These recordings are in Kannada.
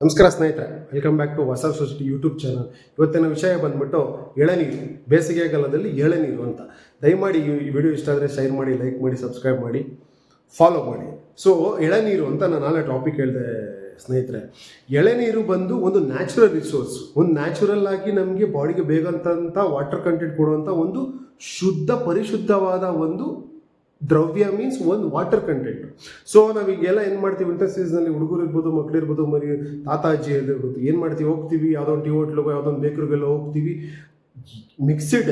ನಮಸ್ಕಾರ ಸ್ನೇಹಿತರೆ, ವೆಲ್ಕಮ್ ಬ್ಯಾಕ್ ಟು ಹೊಸ ಸೊಸೈಟಿ ಯೂಟ್ಯೂಬ್ ಚಾನಲ್. ಇವತ್ತಿನ ವಿಷಯ ಬಂದ್ಬಿಟ್ಟು ಎಳನೀರು, ಬೇಸಿಗೆಗಾಲದಲ್ಲಿ ಎಳನೀರು ಅಂತ. ದಯಮಾಡಿ ಈ ವಿಡಿಯೋ ಇಷ್ಟ ಆದರೆ ಶೇರ್ ಮಾಡಿ, ಲೈಕ್ ಮಾಡಿ, ಸಬ್ಸ್ಕ್ರೈಬ್ ಮಾಡಿ, ಫಾಲೋ ಮಾಡಿ. ಸೊ ಎಳನೀರು ಅಂತ ನಾನು ನಾಳೆ ಟಾಪಿಕ್ ಹೇಳಿದೆ ಸ್ನೇಹಿತರೆ. ಎಳೆನೀರು ಬಂದು ಒಂದು ನ್ಯಾಚುರಲ್ ರಿಸೋರ್ಸ್, ಒಂದು ನ್ಯಾಚುರಲ್ ಆಗಿ ನಮಗೆ ಬಾಡಿಗೆ ಬೇಕಂತ ವಾಟರ್ ಕಂಟೆಂಟ್ ಕೊಡುವಂಥ ಒಂದು ಶುದ್ಧ ಪರಿಶುದ್ಧವಾದ ಒಂದು ದ್ರವ್ಯ, ಮೀನ್ಸ್ ಒಂದು ವಾಟರ್ ಕಂಟೆಂಟ್. ಸೊ ನಾವೀಗೆಲ್ಲ ಏನು ಮಾಡ್ತೀವಿ, ವಿಂಟರ್ ಸೀಸನಲ್ಲಿ ಹುಡುಗರು ಇರ್ಬೋದು, ಮಕ್ಳು ಇರ್ಬೋದು, ಮರಿ ತಾತ ಅಜ್ಜಿ ಇರ್ಬೋದು, ಏನು ಮಾಡ್ತೀವಿ, ಹೋಗ್ತೀವಿ ಯಾವುದೊಂದು ಟೀ ಹೋಟ್ಲಿಗೋ ಯಾವುದೊಂದು ಬೇಕ್ರಿಗೆಲ್ಲ ಹೋಗ್ತೀವಿ, ಮಿಕ್ಸ್ಡ್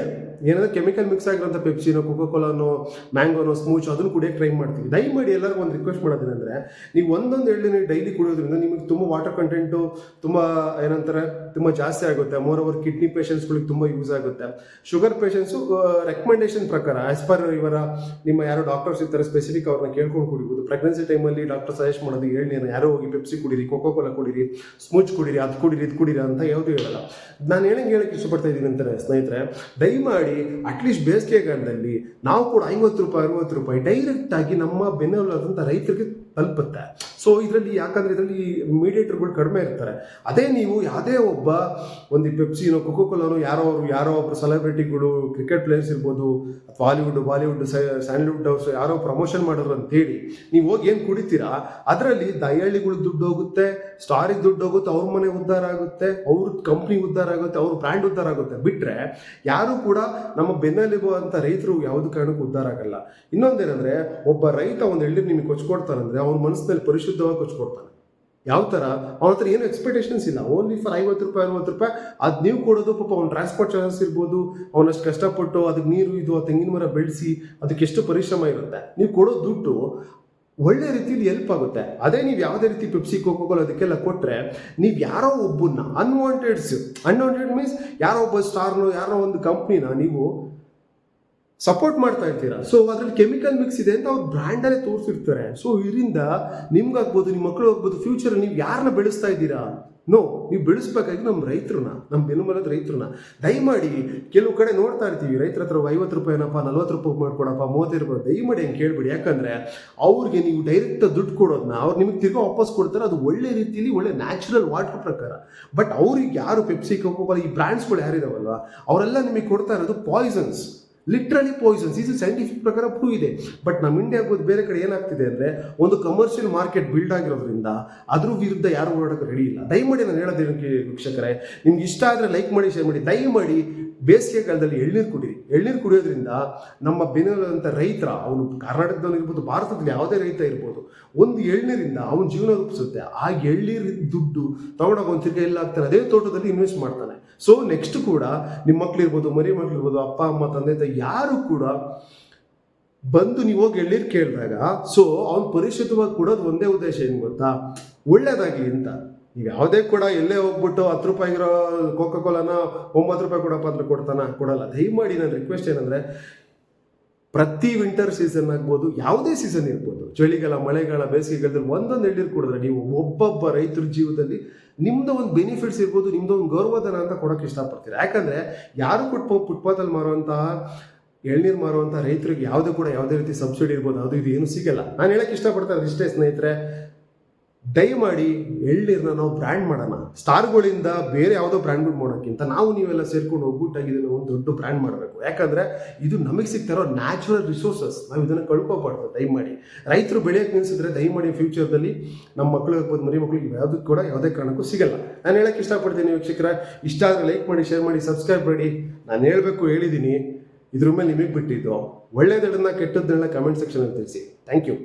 ಏನಾದರೂ ಕೆಮಿಕಲ್ ಮಿಕ್ಸ್ ಆಗಿರೋಂಥ ಪೆಪ್ಸಿನೋ, ಕೋಕೋಕೋಲಾನೋ, ಮ್ಯಾಂಗೋನೋ, ಸ್ಮೂಚ್ ಅದನ್ನು ಕುಡಿಯೋಕ್ಕೆ ಟ್ರೈ ಮಾಡ್ತೀವಿ. ದಯಮಾಡಿ ಎಲ್ಲರಿಗೂ ಒಂದು ರಿಕ್ವೆಸ್ಟ್ ಮಾಡೋದೇನೆಂದರೆ, ನೀವು ಒಂದೊಂದು ಎಳ್ಳು ಡೈಲಿ ಕುಡಿಯೋದ್ರಿಂದ ನಿಮಗೆ ತುಂಬ ವಾಟರ್ ಕಂಟೆಂಟು ತುಂಬ ಏನಂತಾರೆ ತುಂಬ ಜಾಸ್ತಿ ಆಗುತ್ತೆ. ಮೋರ್ ಓವರ್ ಕಿಡ್ನಿ ಪೇಷಂಟ್ಸ್ಗಳಿಗೆ ತುಂಬ ಯೂಸ್ ಆಗುತ್ತೆ. ಶುಗರ್ ಪೇಷಂಟ್ಸು ರೆಕಮೆಂಡೇಶನ್ ಪ್ರಕಾರ ಆ್ಯಸ್ ಪರ್ ಇವರ ನಿಮ್ಮ ಯಾರೋ ಡಾಕ್ಟರ್ಸ್ ಇರ್ತಾರೆ ಸ್ಪೆಸಿಫಿಕ್ ಅವ್ರನ್ನ ಕೇಳ್ಕೊಂಡು ಕುಡಿಬೋದು. ಪ್ರೆಗ್ನೆನ್ಸಿ ಟೈಮಲ್ಲಿ ಡಾಕ್ಟರ್ ಸಜೆಸ್ಟ್ ಮಾಡೋದು ಎಳ್ನೀರು ಯಾರೋ ಹೋಗಿ ಪೆಪ್ಸಿ ಕುಡೀರಿ, ಕೋಕೋಕೋಲಾ ಕುಡೀರಿ, ಸ್ಮೂಚ್ ಕುಡೀರಿ, ಅದು ಕುಡೀರಿ, ಇದು ಕುಡೀರಿ ಅಂತ ಯಾವುದೂ ಹೇಳಲ್ಲ. ನಾನು ಹೇಳಕ್ಕೆ ಇಷ್ಟಪಡ್ತಾ ಇದ್ದೀನಿ ಅಂತಾರೆ ಸ್ನೇಹಿತರೆ, ದಯಮಾಡಿ ಅಟ್ಲೀಸ್ಟ್ ಬೇಸಿಗೆಗಾಲದಲ್ಲಿ ನಾವು ಕೂಡ 50 ರೂಪಾಯಿ 60 ರೂಪಾಯಿ ಡೈರೆಕ್ಟಾಗಿ ನಮ್ಮ ಬೆನ್ನೆಲುಬಾದಂಥ ರೈತರಿಗೆ ತಲುಪುತ್ತೆ. ಸೊ ಇದರಲ್ಲಿ ಯಾಕಂದರೆ ಇದರಲ್ಲಿ ಮೀಡಿಯೇಟರ್ಗಳು ಕಡಿಮೆ ಇರ್ತಾರೆ. ಅದೇ ನೀವು ಯಾವುದೇ ಒಬ್ಬ ಒಂದು ಪೆಪ್ಸಿನೋ, ಕೋಕೋಕೋಲಾನೋ ಯಾರೋ ಒಬ್ಬರು ಸೆಲೆಬ್ರಿಟಿಗಳು, ಕ್ರಿಕೆಟ್ ಪ್ಲೇಯರ್ಸ್ ಇರ್ಬೋದು, ಅಥವಾ ಬಾಲಿವುಡ್ ಸ್ಯಾಂಡಲ್ವುಡ್ ಹೌಸ್ ಯಾರೋ ಪ್ರಮೋಷನ್ ಮಾಡೋರು ಅಂತೇಳಿ ನೀವು ಹೋಗಿ ಏನು ಕುಡಿತೀರಾ, ಅದರಲ್ಲಿ ದಯಾಳಿಗಳು ದುಡ್ಡು ಹೋಗುತ್ತೆ, ಸ್ಟಾರಿಗೆ ದುಡ್ಡು ಹೋಗುತ್ತೆ, ಅವ್ರ ಮನೆ ಉದ್ಧಾರ ಆಗುತ್ತೆ, ಅವ್ರ ಕಂಪ್ನಿ ಉದ್ಧಾರ ಆಗುತ್ತೆ, ಅವ್ರ ಬ್ರ್ಯಾಂಡ್ ಉದ್ಧಾರ ಆಗುತ್ತೆ. ಬಿಟ್ಟರೆ ಯಾರು ಕೂಡ ನಮ್ಮ ಬೆನ್ನೆಲುಬು ಅಂತ ರೈತರು ಯಾವುದೇ ಕಾರಣಕ್ಕೂ ಉದ್ಧಾರ ಆಗಲ್ಲ. ಇನ್ನೊಂದೇನೆಂದರೆ, ಒಬ್ಬ ರೈತ ಒಂದು ಎಳ್ನೀರು ನಿಮಗೆ ಕೊಚ್ಕೊಡ್ತಾನಂದರೆ ಅವ್ನ ಮನಸ್ಸಿನಲ್ಲಿ ಪರಿಶುದ್ಧವಾಗಿ ಕೊಚ್ಕೊಡ್ತಾನೆ. ಯಾವ ಥರ ಅವನ ಹತ್ರ ಏನು ಎಕ್ಸ್ಪೆಕ್ಟೇಷನ್ಸ್ ಇಲ್ಲ, ಓನ್ಲಿ ಫಾರ್ 50 ರೂಪಾಯಿ 60 ರೂಪಾಯಿ ಅದು ನೀವು ಕೊಡೋದು. ಪಾಪ ಅವ್ನ ಟ್ರಾನ್ಸ್ಪೋರ್ಟ್ ಚಾರ್ಜಸ್ ಇರ್ಬೋದು, ಅವನಷ್ಟು ಕಷ್ಟಪಟ್ಟು ಅದಕ್ಕೆ ನೀರು ಇದು ಆ ತೆಂಗಿನ ಮರ ಬೆಳೆಸಿ ಅದಕ್ಕೆ ಎಷ್ಟು ಪರಿಶ್ರಮ ಇರುತ್ತೆ. ನೀವು ಕೊಡೋ ದುಡ್ಡು ಒಳ್ಳೆ ರೀತಿಯಲ್ಲಿ ಹೆಲ್ಪ್ ಆಗುತ್ತೆ. ಅದೇ ನೀವು ಯಾವುದೇ ರೀತಿ ಪೆಪ್ಸಿ, ಕೋಕೋಕೋಲಾ ಅದಕ್ಕೆಲ್ಲ ಕೊಟ್ಟರೆ, ನೀವು ಯಾರೋ ಒಬ್ಬನ್ನ ಅನ್ವಾಂಟೆಡ್ ಮೀನ್ಸ್ ಯಾರೋ ಒಬ್ಬ ಸ್ಟಾರ್ನೋ ಯಾರೋ ಒಂದು ಕಂಪ್ನಿನ ನೀವು ಸಪೋರ್ಟ್ ಮಾಡ್ತಾ ಇರ್ತೀರಾ. ಸೊ ಅದರಲ್ಲಿ ಕೆಮಿಕಲ್ ಮಿಕ್ಸ್ ಇದೆ ಅಂತ ಅವ್ರು ಬ್ರ್ಯಾಂಡಲ್ಲೇ ತೋರಿಸಿರ್ತಾರೆ. ಸೊ ಇದರಿಂದ ನಿಮ್ಗಾಗ್ಬೋದು, ನಿಮ್ಮ ಮಕ್ಕಳು ಆಗ್ಬೋದು, ಫ್ಯೂಚರ್ ನೀವು ಯಾರನ್ನ ಬೆಳೆಸ್ತಾ ಇದ್ದೀರಾ? ನೋ, ನೀವು ಬೆಳೆಸ್ಬೇಕಾಗಿ ನಮ್ಮ ರೈತರನ್ನ, ನಮ್ಮ ಬೆನ್ನುಮಲದ ರೈತರನ್ನ. ದಯಮಾಡಿ ಕೆಲವು ಕಡೆ ನೋಡ್ತಾ ಇರ್ತೀವಿ, ರೈತರ ಹತ್ರ 50 ರೂಪಾಯಿನಪ್ಪ 40 ರೂಪಾಯಿ ಮಾಡ್ಕೊಡಪ್ಪ 30 ರೂಪಾಯಿ, ದಯಮಾಡಿ ಹಂಗೆ ಕೇಳ್ಬಿಡಿ. ಯಾಕಂದರೆ ಅವ್ರಿಗೆ ನೀವು ಡೈರೆಕ್ಟ್ ದುಡ್ಡು ಕೊಡೋದನ್ನ ಅವ್ರು ನಿಮಗೆ ತಿರ್ಗಾ ವಾಪಸ್ ಕೊಡ್ತಾರೆ, ಅದು ಒಳ್ಳೆ ರೀತಿಯಲ್ಲಿ ಒಳ್ಳೆ ನ್ಯಾಚುರಲ್ ವಾಟರ್ ಪ್ರಕಾರ. ಬಟ್ ಅವ್ರಿಗೆ ಯಾರು ಪೆಪ್ಸಿ, ಕೋಕೋಕೋಲಾ ಈ ಬ್ರ್ಯಾಂಡ್ಸ್ಗಳು ಯಾರಿದಾವಲ್ವ, ಅವರೆಲ್ಲ ನಿಮಗೆ ಕೊಡ್ತಾ ಇರೋದು ಪಾಯ್ಸನ್ಸ್, ಲಿಟ್ರಲಿ ಪಾಯ್ಸನ್ಸ್. ಇದು ಸೈಂಟಿಫಿಕ್ ಪ್ರಕಾರ ಪ್ರೂವ್ ಇದೆ. ಬಟ್ ನಮ್ಮ ಇಂಡಿಯಾ ಆಗ್ಬೋದು, ಬೇರೆ ಕಡೆ ಏನಾಗ್ತಿದೆ ಅಂದರೆ, ಒಂದು ಕಮರ್ಷಿಯಲ್ ಮಾರ್ಕೆಟ್ ಬಿಲ್ಡ್ ಆಗಿರೋದ್ರಿಂದ ಅದ್ರ ವಿರುದ್ಧ ಯಾರು ಓಡೋಕ್ಕೆ ರೆಡಿ ಇಲ್ಲ. ದಯಮಾಡಿ ನಾನು ಹೇಳೋದೇನಕ್ಕೆ ವೀಕ್ಷಕರೇ, ನಿಮ್ಗೆ ಇಷ್ಟ ಆದರೆ ಲೈಕ್ ಮಾಡಿ, ಶೇರ್ ಮಾಡಿ. ದಯಮಾಡಿ ಬೇಸಿಗೆ ಕಾಲದಲ್ಲಿ ಎಳ್ನೀರು ಕುಡೀರಿ. ಎಳ್ನೀರು ಕುಡಿಯೋದ್ರಿಂದ ನಮ್ಮ ಬೆನ್ನೆಲುಬಾದಂಥ ರೈತರ, ಅವನು ಕರ್ನಾಟಕದಲ್ಲಿ ಇರ್ಬೋದು, ಭಾರತದಲ್ಲಿ ಯಾವುದೇ ರೈತ ಇರ್ಬೋದು, ಒಂದು ಎಳ್ನೀರಿಂದ ಅವನ ಜೀವನ ರೂಪಿಸುತ್ತೆ. ಆ ಎಳ್ನೀರು ದುಡ್ಡು ತಗೊಂಡೋಗಿ ಒಂದು ತಿರ್ಗಿ ಎಲ್ಲ ಆಗ್ತಾನೆ, ಅದೇ ತೋಟದಲ್ಲಿ ಇನ್ವೆಸ್ಟ್ ಮಾಡ್ತಾನೆ. ಸೊ ನೆಕ್ಸ್ಟ್ ಕೂಡ ನಿಮ್ಮ ಮಕ್ಳಿರ್ಬೋದು, ಮರಿ ಮಕ್ಳಿರ್ಬೋದು, ಅಪ್ಪ ಅಮ್ಮ ತಂದೆ ಯಾರು ಕೂಡ ಬಂದು ನೀವು ಹೋಗಿ ಎಳ್ನೀರು ಕೇಳಿದಾಗ, ಸೊ ಅವ್ನು ಪರಿಶುದ್ಧವಾಗಿ ಕೊಡೋದು ಒಂದೇ ಉದ್ದೇಶ ಏನು ಗೊತ್ತಾ, ಒಳ್ಳೇದಾಗಲಿ ಅಂತ. ನೀವು ಯಾವುದೇ ಕೂಡ ಎಲ್ಲೇ ಹೋಗ್ಬಿಟ್ಟು 10 ರೂಪಾಯಿಗಿರೋ ಕೋಕೋಕೋಲಾನ 9 ರೂಪಾಯಿ ಕೊಡಪ್ಪ ಅಂದ್ರೆ ಕೊಡಲ್ಲ. ದಯಮಾಡಿ ನನ್ನ ರಿಕ್ವೆಸ್ಟ್ ಏನಂದರೆ, ಪ್ರತಿ ವಿಂಟರ್ ಸೀಸನ್ ಆಗ್ಬೋದು, ಯಾವುದೇ ಸೀಸನ್ ಇರ್ಬೋದು, ಚಳಿಗಾಲ, ಮಳೆಗಾಲ, ಬೇಸಿಗೆಗಾಲದಲ್ಲಿ ಒಂದೊಂದು ಎಳ್ನೀರು ಕುಡಿದ್ರೆ ನೀವು ಒಬ್ಬೊಬ್ಬ ರೈತರ ಜೀವನದಲ್ಲಿ ನಿಮ್ದು ಒಂದು ಬೆನಿಫಿಟ್ಸ್ ಇರ್ಬೋದು, ನಿಮ್ದು ಒಂದು ಗೌರವಧನ ಅಂತ ಕೊಡೋಕ್ಕೆ ಇಷ್ಟಪಡ್ತೀರಿ. ಯಾಕಂದರೆ ಯಾರು ಫುಟ್ಪಾತಲ್ಲಿ ಮಾರುವಂತಹ ಎಳ್ನೀರು ಮಾರುವಂಥ ರೈತರಿಗೆ ಯಾವುದೇ ರೀತಿ ಸಬ್ಸಿಡಿ ಇರ್ಬೋದು, ಅದು ಇದು ಏನು ಸಿಗಲ್ಲ. ನಾನು ಹೇಳಕ್ಕೆ ಇಷ್ಟಪಡ್ತಾ ಇಷ್ಟೇ ಸ್ನೇಹಿತರೆ, ದಯಮಾಡಿ ಎಳ್ನೀರನ್ನ ನಾವು ಬ್ರ್ಯಾಂಡ್ ಮಾಡೋಣ. ಸ್ಟಾರ್ಗಳಿಂದ ಬೇರೆ ಯಾವುದೋ ಬ್ರ್ಯಾಂಡ್ಗಳು ಮಾಡೋಕ್ಕಿಂತ ನಾವು ನೀವೆಲ್ಲ ಸೇರ್ಕೊಂಡು ಒಗ್ಗೂಟಾಗಿ ಇದನ್ನು ಒಂದು ದೊಡ್ಡ ಬ್ರ್ಯಾಂಡ್ ಮಾಡಬೇಕು. ಯಾಕಂದರೆ ಇದು ನಮಗೆ ಸಿಗ್ತಾರೋ ನ್ಯಾಚುರಲ್ ರಿಸೋರ್ಸಸ್, ನಾವು ಇದನ್ನು ಕಳ್ಕೊಬಾರ್ದು. ದಯಮಾಡಿ ರೈತರು ಬೆಳೆಯೋಕ್ಕೆ ನಿಲ್ಲಿಸಿದ್ರೆ ದಯಮಾಡಿ ಫ್ಯೂಚರ್ದಲ್ಲಿ ನಮ್ಮ ಮಕ್ಕಳು ಆಗ್ಬೋದು, ಮರಿ ಮಕ್ಕಳಿಗೆ ಯಾವುದಕ್ಕೂ ಕೂಡ ಯಾವುದೇ ಕಾರಣಕ್ಕೂ ಸಿಗಲ್ಲ. ನಾನು ಹೇಳಕ್ಕೆ ಇಷ್ಟಪಡ್ತೀನಿ ವೀಕ್ಷಕರ, ಇಷ್ಟ ಆದರೆ ಲೈಕ್ ಮಾಡಿ, ಶೇರ್ ಮಾಡಿ, ಸಬ್ಸ್ಕ್ರೈಬ್ ಮಾಡಿ. ನಾನು ಹೇಳಿದ್ದೀನಿ, ಇದ್ರ ಮೇಲೆ ನಿಮಗೆ ಬಿಟ್ಟಿದ್ದು. ಒಳ್ಳೆಯದನ್ನ ಕೆಟ್ಟದ್ದನ್ನ ಕಮೆಂಟ್ ಸೆಕ್ಷನಲ್ಲಿ ತಿಳಿಸಿ. Thank you.